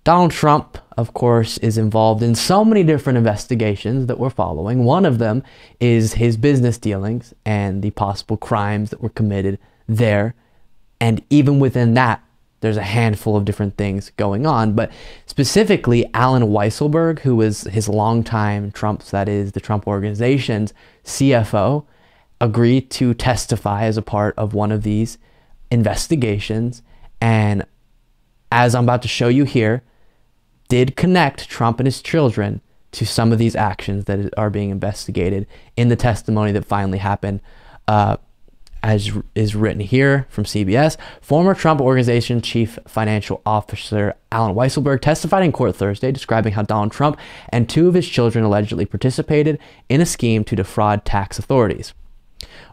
Donald Trump, of course, is involved in so many different investigations that we're following. One of them is his business dealings and the possible crimes that were committed there. And even within that, there's a handful of different things going on. But specifically, Alan Weisselberg, who was his longtime Trump's, that is the Trump Organization's CFO, agreed to testify as a part of one of these investigations. And as I'm about to show you here, did connect Trump and his children to some of these actions that are being investigated in the testimony that finally happened, as is written here from CBS. Former Trump Organization Chief Financial Officer Alan Weisselberg testified in court Thursday, describing how Donald Trump and two of his children allegedly participated in a scheme to defraud tax authorities.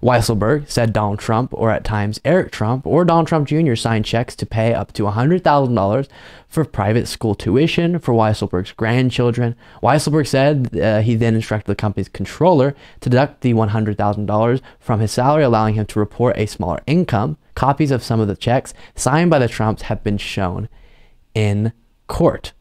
Weisselberg said Donald Trump, or at times Eric Trump, or Donald Trump Jr. signed checks to pay up to $100,000 for private school tuition for Weisselberg's grandchildren. Weisselberg said he then instructed the company's controller to deduct the $100,000 from his salary, allowing him to report a smaller income. Copies of some of the checks signed by the Trumps have been shown in court.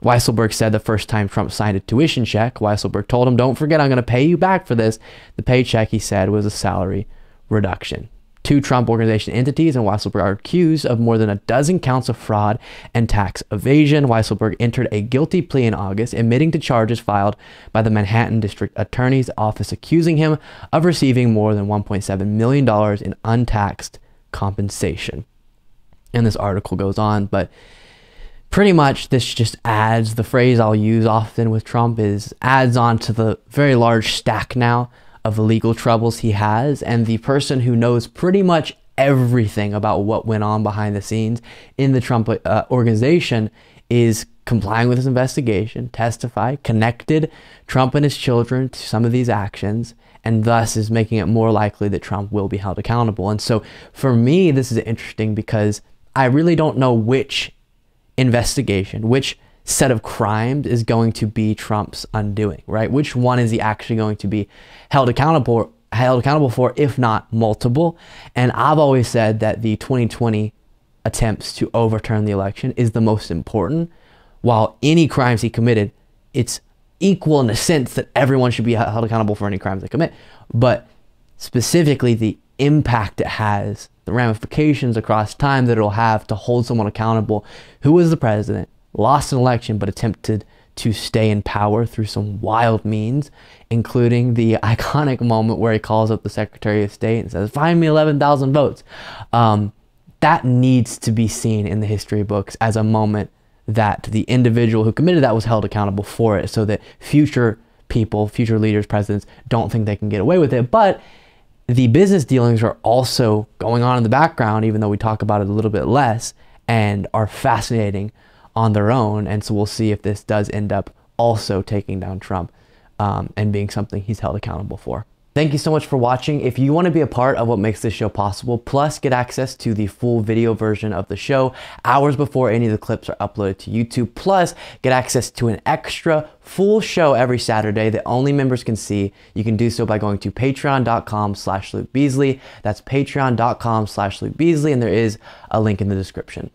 Weisselberg said the first time Trump signed a tuition check, Weisselberg told him, "Don't forget, I'm going to pay you back for this." The paycheck, he said, was a salary reduction. Two Trump Organization entities and Weisselberg are accused of more than a dozen counts of fraud and tax evasion. Weisselberg entered a guilty plea in August, admitting to charges filed by the Manhattan District Attorney's Office, accusing him of receiving more than $1.7 million in untaxed compensation. And this article goes on, but pretty much this just adds, the phrase I'll use often with Trump is adds on to the very large stack now of legal troubles he has. And the person who knows pretty much everything about what went on behind the scenes in the Trump organization is complying with his investigation, testify, connected Trump and his children to some of these actions, and thus is making it more likely that Trump will be held accountable. And so for me, this is interesting because I really don't know which investigation, which set of crimes is going to be Trump's undoing, right? Which one is he actually going to be held accountable for, if not multiple? And I've always said that the 2020 attempts to overturn the election is the most important. While any crimes he committed, it's equal in the sense that everyone should be held accountable for any crimes they commit. But specifically the impact it has, the ramifications across time that it'll have to hold someone accountable who was the president, lost an election, but attempted to stay in power through some wild means, including the iconic moment where he calls up the Secretary of State and says, "Find me 11,000 votes." That needs to be seen in the history books as a moment that the individual who committed that was held accountable for it, so that future people, future leaders, presidents, don't think they can get away with it. But the business dealings are also going on in the background, even though we talk about it a little bit less, and are fascinating on their own. And so we'll see if this does end up also taking down Trump and being something he's held accountable for. Thank you so much for watching. If you want to be a part of what makes this show possible, plus get access to the full video version of the show hours before any of the clips are uploaded to YouTube, plus get access to an extra full show every Saturday that only members can see, you can do so by going to patreon.com/Luke Beasley. That's patreon.com/Luke Beasley, and there is a link in the description.